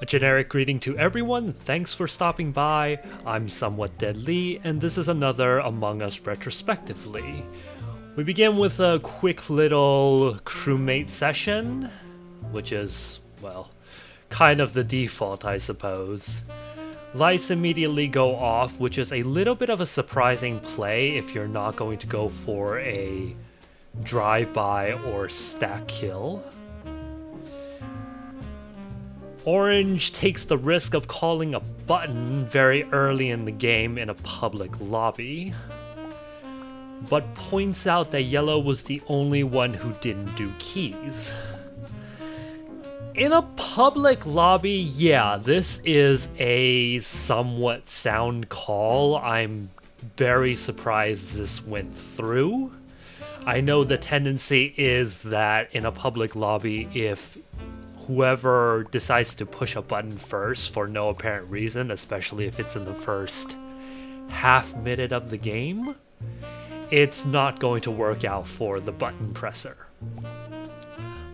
A generic greeting to everyone, thanks for stopping by. I'm SomewhatDeadLee, and this is another Among Us retrospectively. We begin with a quick little crewmate session, which is, well, kind of the default, I suppose. Lights immediately go off, which is a little bit of a surprising play if you're not going to go for a drive-by or stack kill. Orange takes the risk of calling a button very early in the game in a public lobby, but points out that Yellow was the only one who didn't do keys. In a public lobby, yeah, this is a somewhat sound call. I'm very surprised this went through. I know the tendency is that in a public lobby, if whoever decides to push a button first for no apparent reason, especially if it's in the first half minute of the game, it's not going to work out for the button presser.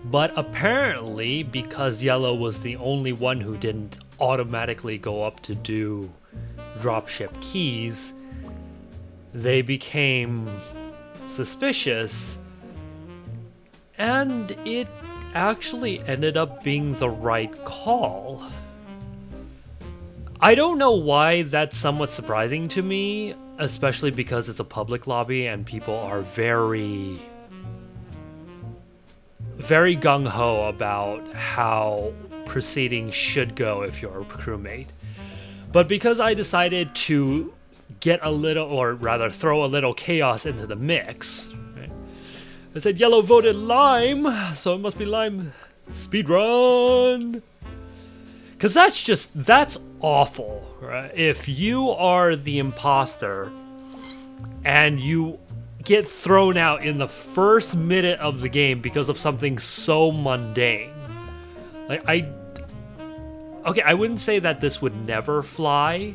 But apparently, because Yellow was the only one who didn't automatically go up to do dropship keys, they became suspicious, and it actually ended up being the right call. I don't know why that's somewhat surprising to me, especially because it's a public lobby and people are very gung-ho about how proceedings should go if you're a crewmate. But because I decided to get a little, or rather throw a little chaos into the mix, it said Yellow voted Lime, so it must be Lime. Speedrun! Because that's awful, right? If you are the imposter and you get thrown out in the first minute of the game because of something so mundane. Like, I wouldn't say that this would never fly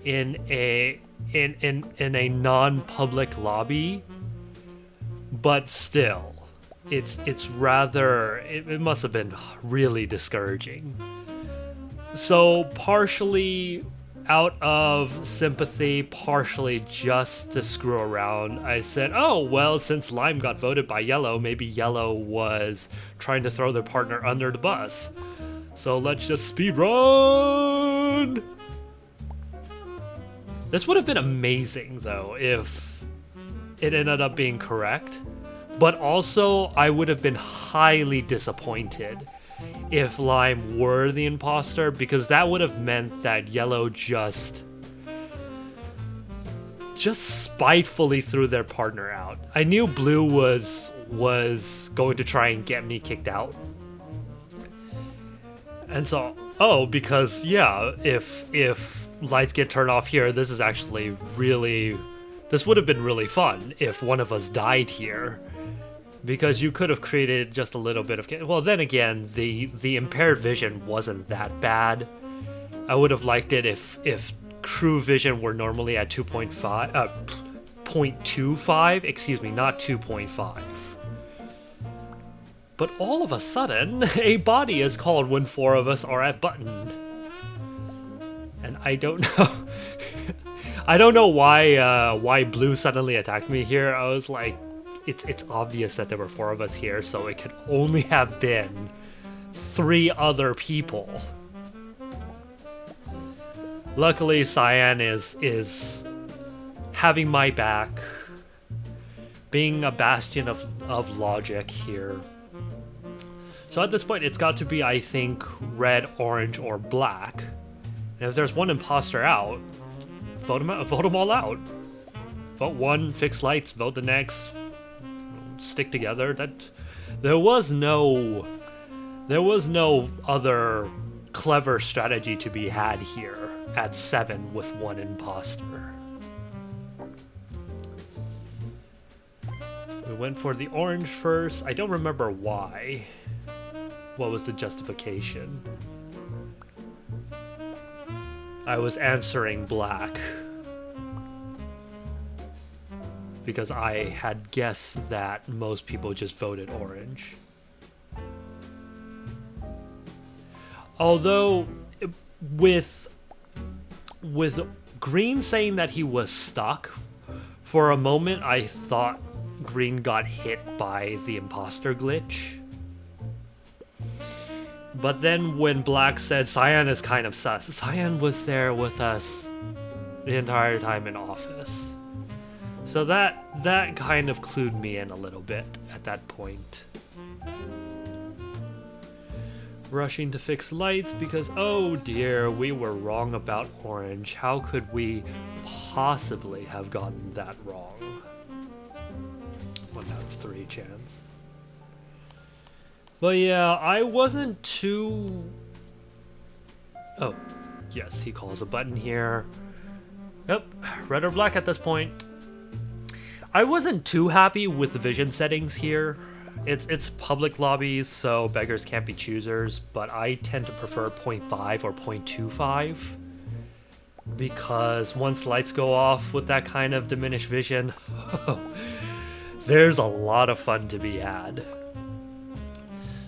in a non-public lobby, but still, it must have been really discouraging. So partially out of sympathy, partially just to screw around, I said, oh, well, since Lime got voted by Yellow, maybe Yellow was trying to throw their partner under the bus. So let's just speedrun! This would have been amazing, though, if it ended up being correct. But also, I would have been highly disappointed if Lime were the imposter, because that would have meant that Yellow just spitefully threw their partner out. I knew Blue was going to try and get me kicked out. And so, because yeah, if lights get turned off here, this is actually this would have been really fun if one of us died here. Because you could have created just a little bit of... Well, then again, the impaired vision wasn't that bad. I would have liked it if crew vision were normally at 0.25, excuse me, not 2.5. But all of a sudden, a body is called when 4 of us are at button. And I don't know... I don't know why Blue suddenly attacked me here. I was like... It's obvious that there were 4 of us here, so it could only have been 3 other people. Luckily, Cyan is having my back, being a bastion of logic here. So at this point, it's got to be, I think, red, orange, or black. And if there's one imposter out, vote them all out. Vote one, fix lights, vote the next. Stick together. That there was no other clever strategy to be had here at 7 with 1 imposter. We went for the orange first. I don't remember why. What was the justification? I was answering black because I had guessed that most people just voted orange. Although with Green saying that he was stuck, for a moment I thought Green got hit by the imposter glitch. But then when Black said Cyan is kind of sus, Cyan was there with us the entire time in office. So that kind of clued me in a little bit at that point. Rushing to fix lights because, oh dear, we were wrong about Orange. How could we possibly have gotten that wrong? 1 out of 3 chance. But yeah, I wasn't too... Oh, yes, he calls a button here. Yep, red or black at this point. I wasn't too happy with the vision settings here. It's public lobbies, so beggars can't be choosers, but I tend to prefer 0.5 or 0.25. Because once lights go off with that kind of diminished vision, there's a lot of fun to be had.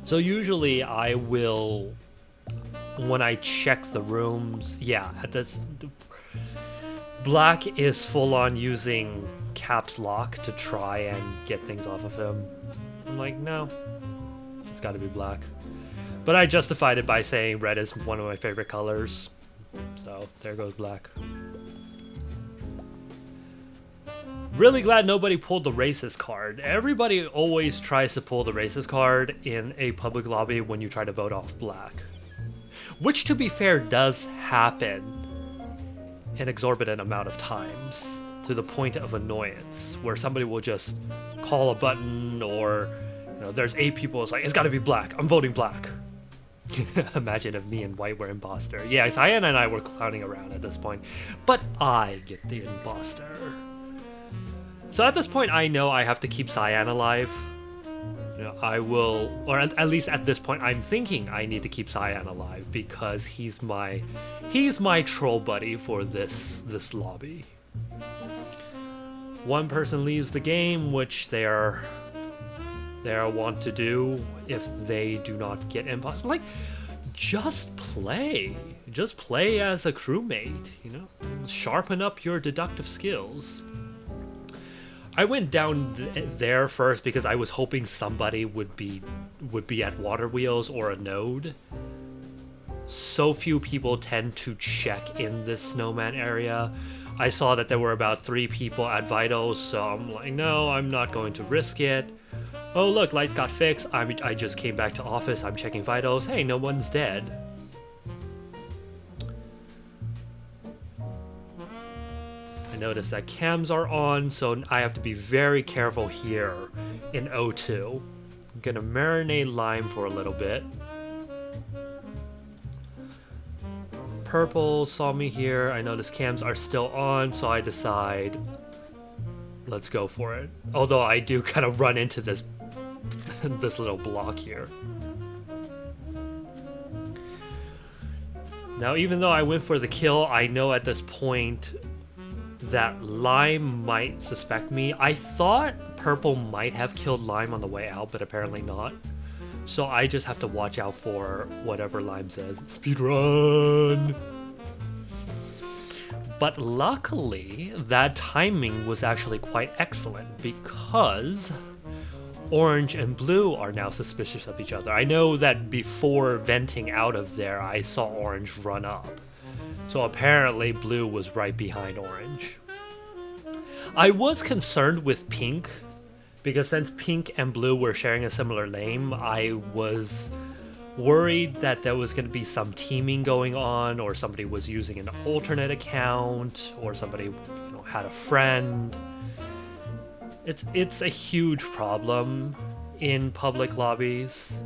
So usually I will, when I check the rooms, yeah, at this, Black is full on using caps lock to try and get things off of him. I'm like, no, it's gotta be black. But I justified it by saying red is one of my favorite colors. So there goes black. Really glad nobody pulled the racist card. Everybody always tries to pull the racist card in a public lobby when you try to vote off black. Which, to be fair, does happen an exorbitant amount of times, to the point of annoyance, where somebody will just call a button, or, you know, there's 8 people, it's like, it's gotta be black, I'm voting black. Imagine if me and White were imposter. Yeah, Cyan and I were clowning around at this point, but I get the imposter. So at this point, I know I have to keep Cyan alive. You know, I will, or at least at this point, I'm thinking I need to keep Cyan alive because he's my troll buddy for this lobby. One person leaves the game, which they are wont to do if they do not get imposter. Like, just play as a crewmate. You know, sharpen up your deductive skills. I went down there first because I was hoping somebody would be at water wheels or a node. So few people tend to check in this snowman area. I saw that there were about 3 people at vitals, so I'm like, no, I'm not going to risk it. Oh look, lights got fixed. I just came back to office. I'm checking vitals. Hey, no one's dead. Notice that cams are on, so I have to be very careful here in O2. I'm gonna marinate lime for a little bit. Purple saw me here. I notice cams are still on, so I decide let's go for it. Although I do kind of run into this this little block here. Now, even though I went for the kill, I know at this point that Lime might suspect me. I thought Purple might have killed Lime on the way out, but apparently not. So I just have to watch out for whatever Lime says. Speedrun! But luckily, that timing was actually quite excellent because Orange and Blue are now suspicious of each other. I know that before venting out of there, I saw Orange run up. So apparently Blue was right behind Orange. I was concerned with Pink, because since Pink and Blue were sharing a similar name, I was worried that there was going to be some teaming going on, or somebody was using an alternate account, or somebody had a friend. It's a huge problem in public lobbies.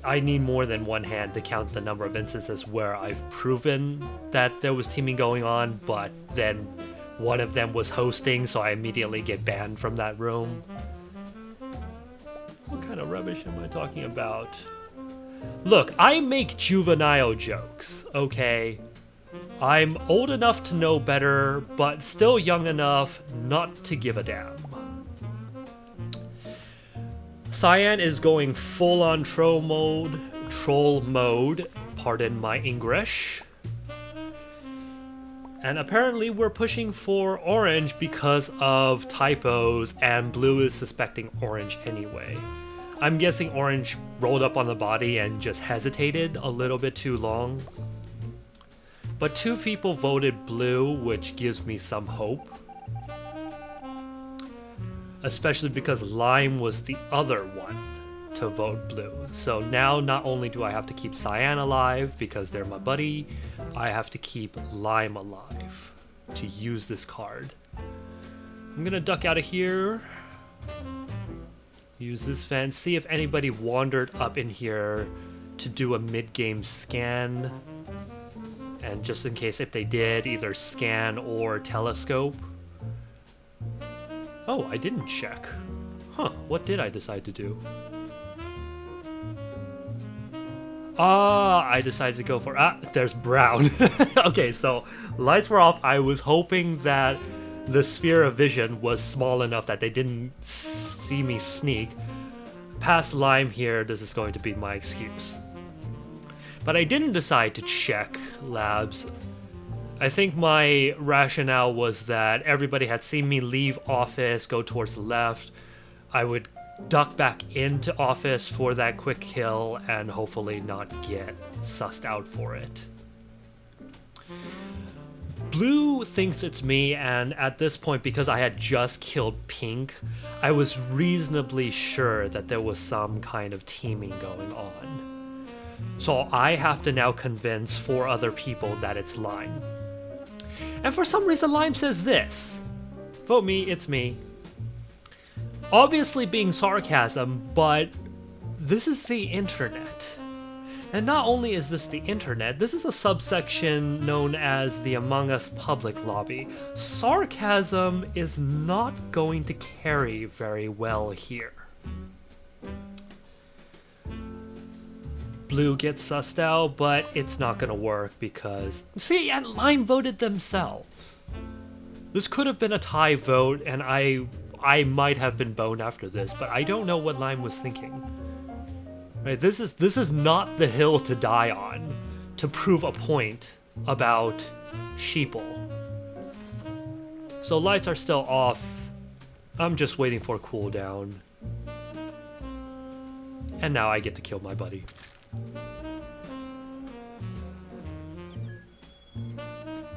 I need more than one hand to count the number of instances where I've proven that there was teaming going on, but then one of them was hosting, so I immediately get banned from that room. What kind of rubbish am I talking about? Look, I make juvenile jokes, okay? I'm old enough to know better, but still young enough not to give a damn. Cyan is going full-on troll mode, pardon my English. And apparently we're pushing for orange because of typos, and blue is suspecting orange anyway. I'm guessing orange rolled up on the body and just hesitated a little bit too long. But 2 people voted blue, which gives me some hope. Especially because Lime was the other one to vote blue. So now not only do I have to keep Cyan alive because they're my buddy, I have to keep Lime alive to use this card. I'm gonna duck out of here. Use this vent, see if anybody wandered up in here to do a mid-game scan. And just in case if they did, either scan or telescope. Oh, I didn't check. Huh, what did I decide to do? I decided to go for... there's brown. Okay, so lights were off. I was hoping that the sphere of vision was small enough that they didn't see me sneak. Past Lime here, this is going to be my excuse. But I didn't decide to check labs. I think my rationale was that everybody had seen me leave office, go towards the left. I would duck back into office for that quick kill and hopefully not get sussed out for it. Blue thinks it's me, and at this point, because I had just killed Pink, I was reasonably sure that there was some kind of teaming going on. So I have to now convince 4 other people that it's Lime. And for some reason, Lime says this. Vote me, it's me. Obviously being sarcasm, but this is the internet. And not only is this the internet, this is a subsection known as the Among Us public lobby. Sarcasm is not going to carry very well here. Blue gets sussed out, but it's not gonna work because... See, and Lime voted themselves. This could have been a tie vote, and I might have been boned after this, but I don't know what Lime was thinking. Right, this is not the hill to die on to prove a point about sheeple. So lights are still off. I'm just waiting for a cooldown. And now I get to kill my buddy.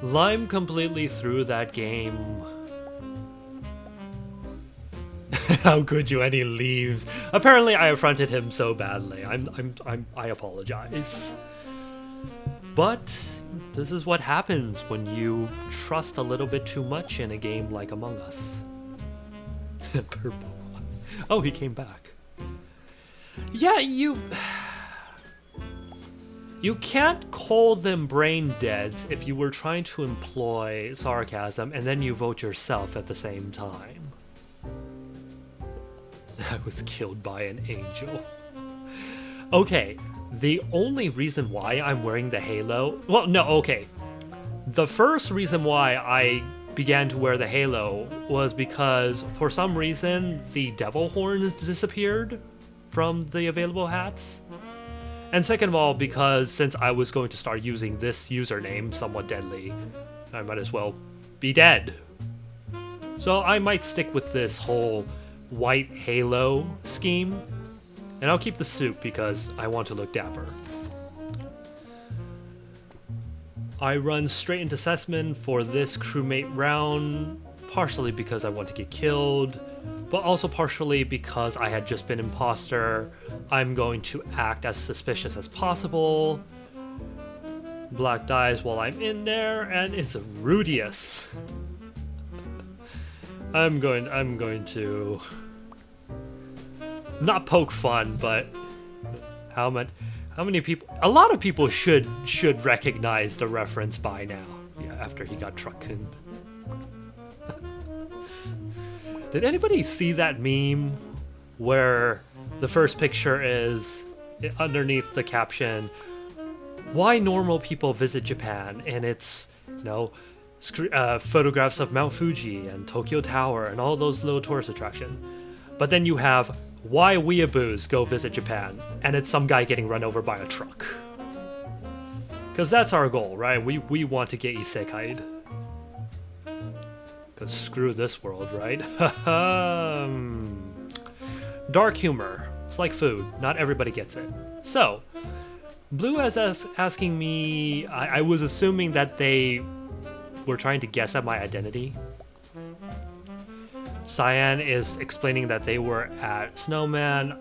Lime completely threw that game. How could you? And he leaves. Apparently I affronted him so badly. I apologize. But this is what happens when you trust a little bit too much in a game like Among Us. Purple. Oh, he came back. Yeah, you can't call them brain deads if you were trying to employ sarcasm and then you vote yourself at the same time. I was killed by an angel. Okay, the only reason why I'm wearing the halo... Well, no, okay. The first reason why I began to wear the halo was because, for some reason, the devil horns disappeared from the available hats. And second of all, because since I was going to start using this username, SomewhatDeadLee, I might as well be dead. So I might stick with this whole white halo scheme, and I'll keep the suit because I want to look dapper. I run straight into Sessman for this crewmate round, partially because I want to get killed, but also partially because I had just been imposter. I'm going to act as suspicious as possible. Black dies while I'm in there, and it's a Rudius. I'm going to not poke fun, but how many people? A lot of people should recognize the reference by now. Yeah, after he got truck-cunned. Did anybody see that meme where the first picture is underneath the caption, "Why normal people visit Japan?" and it's, you know, photographs of Mount Fuji and Tokyo Tower and all those little tourist attractions. But then you have Why weeaboos go visit Japan, and it's some guy getting run over by a truck. Because that's our goal, right? We want to get isekai'd. Because screw this world, right? Dark humor. It's like food. Not everybody gets it. So, Blue is asking me... I was assuming that they were trying to guess at my identity. Cyan is explaining that they were at Snowman.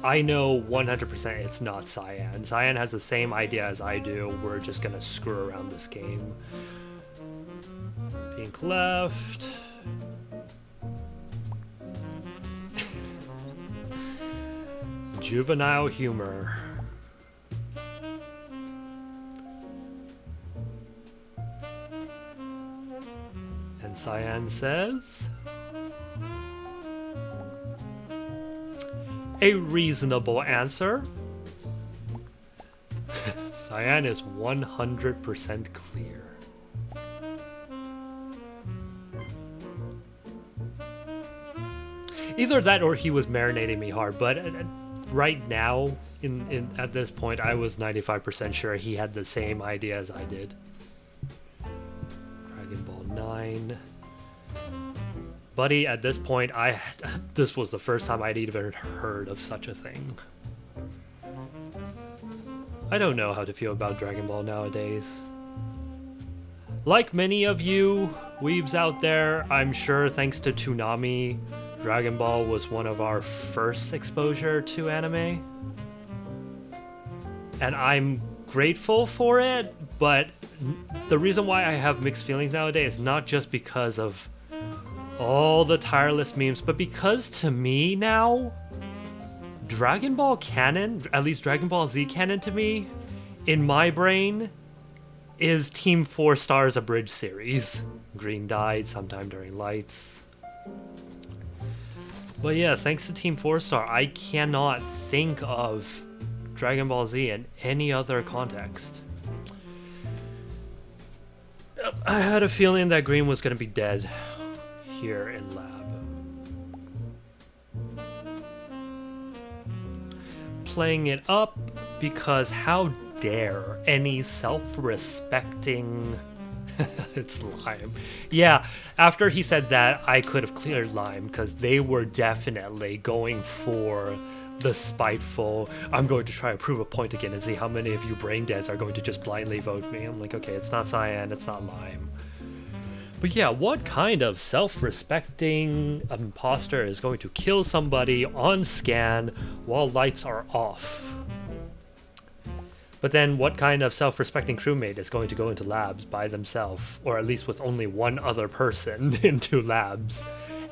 I know 100% it's not Cyan. Cyan has the same idea as I do. We're just gonna screw around this game. Pink left. Juvenile humor. And Cyan says... a reasonable answer. Cyan is 100% clear. Either that or he was marinating me hard, but right now, at this point, I was 95% sure he had the same idea as I did. Dragon Ball 9. Buddy, at this point, this was the first time I'd even heard of such a thing. I don't know how to feel about Dragon Ball nowadays. Like many of you weebs out there, I'm sure thanks to Toonami, Dragon Ball was one of our first exposure to anime. And I'm grateful for it, but the reason why I have mixed feelings nowadays is not just because of all the tireless memes, but because to me now, Dragon Ball canon, at least Dragon Ball Z canon to me, in my brain, is Team 4 Stars Abridged series. Green died sometime during Lights. But yeah, thanks to Team 4 Star, I cannot think of Dragon Ball Z in any other context. I had a feeling that Green was going to be dead here in lab. Playing it up because how dare any self-respecting... It's Lime. Yeah, after he said that, I could have cleared Lime because they were definitely going for the spiteful, I'm going to try to prove a point again and see how many of you brain deads are going to just blindly vote me. I'm like, okay, it's not Cyan, it's not Lime. But yeah, what kind of self-respecting imposter is going to kill somebody on scan while lights are off? But then what kind of self-respecting crewmate is going to go into labs by themselves, or at least with only one other person into labs,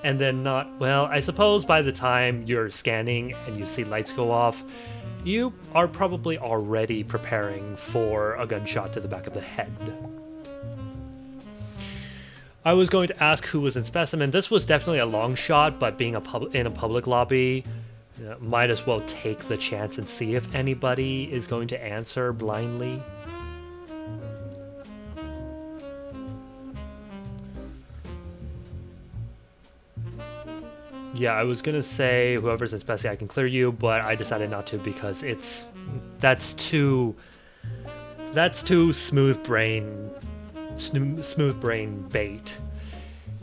and then not, well, I suppose by the time you're scanning and you see lights go off, you are probably already preparing for a gunshot to the back of the head. I was going to ask who was in Specimen. This was definitely a long shot, but being in a public lobby, might as well take the chance and see if anybody is going to answer blindly. Yeah, I was gonna say whoever's in Speci, I can clear you, but I decided not to because that's too smooth brain bait.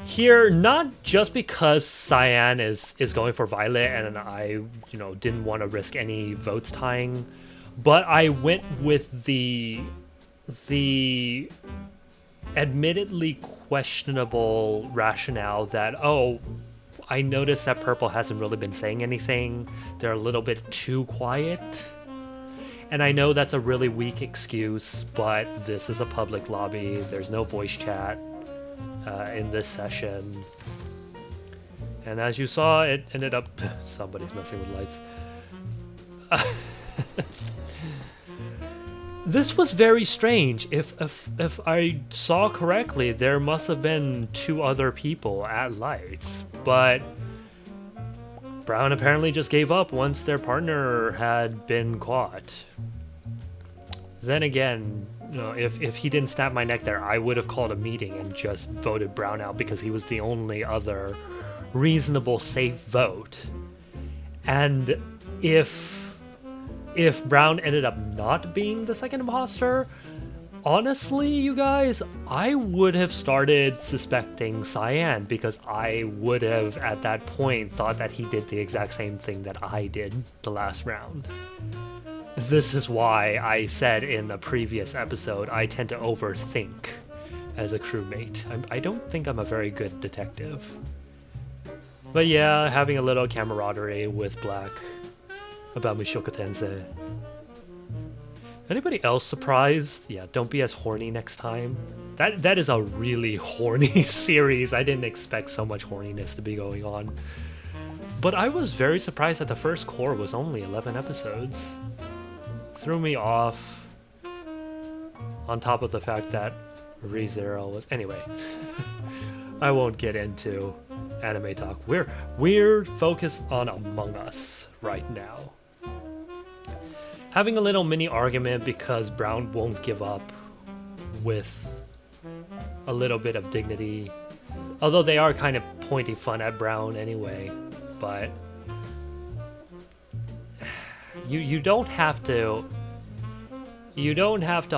Here, not just because Cyan is going for Violet and I, didn't want to risk any votes tying, but I went with the admittedly questionable rationale that, oh, I noticed that Purple hasn't really been saying anything. They're a little bit too quiet. And I know that's a really weak excuse, but this is a public lobby. There's no voice chat in this session. And as you saw, it ended up... Somebody's messing with lights. This was very strange. If I saw correctly, there must have been 2 other people at lights, but Brown apparently just gave up once their partner had been caught. Then again, if he didn't snap my neck there, I would have called a meeting and just voted Brown out because he was the only other reasonable safe vote. And if Brown ended up not being the second imposter, honestly, you guys, I would have started suspecting Cyan, because I would have at that point thought that he did the exact same thing that I did the last round. This is why I said in the previous episode I tend to overthink as a crewmate. I don't think I'm a very good detective. But yeah, having a little camaraderie with Black about Mushoku Tensei. Anybody else surprised? Yeah, don't be as horny next time. That is a really horny series. I didn't expect so much horniness to be going on. But I was very surprised that the first core was only 11 episodes. Threw me off. On top of the fact that ReZero was... Anyway. I won't get into anime talk. We're focused on Among Us right now. Having a little mini argument because Brown won't give up with a little bit of dignity. Although they are kind of pointing fun at Brown anyway, but you don't have to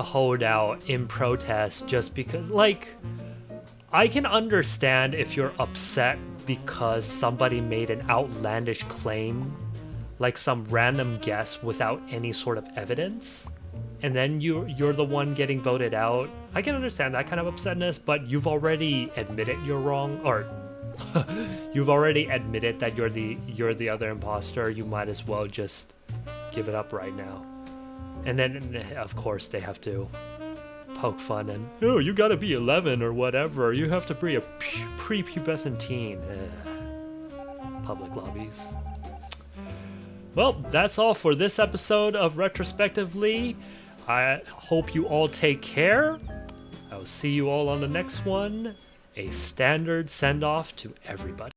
hold out in protest just because, like, I can understand if you're upset because somebody made an outlandish claim, like some random guess without any sort of evidence, and then you're the one getting voted out. I can understand that kind of upsetness, but you've already admitted you're wrong, or you've already admitted that you're the other imposter. You might as well just give it up right now. And then of course they have to poke fun and, oh, you gotta be 11 or whatever, you have to be a prepubescent teen. Public lobbies. Well, that's all for this episode of Retrospectively. I hope you all take care. I'll see you all on the next one. A standard send-off to everybody.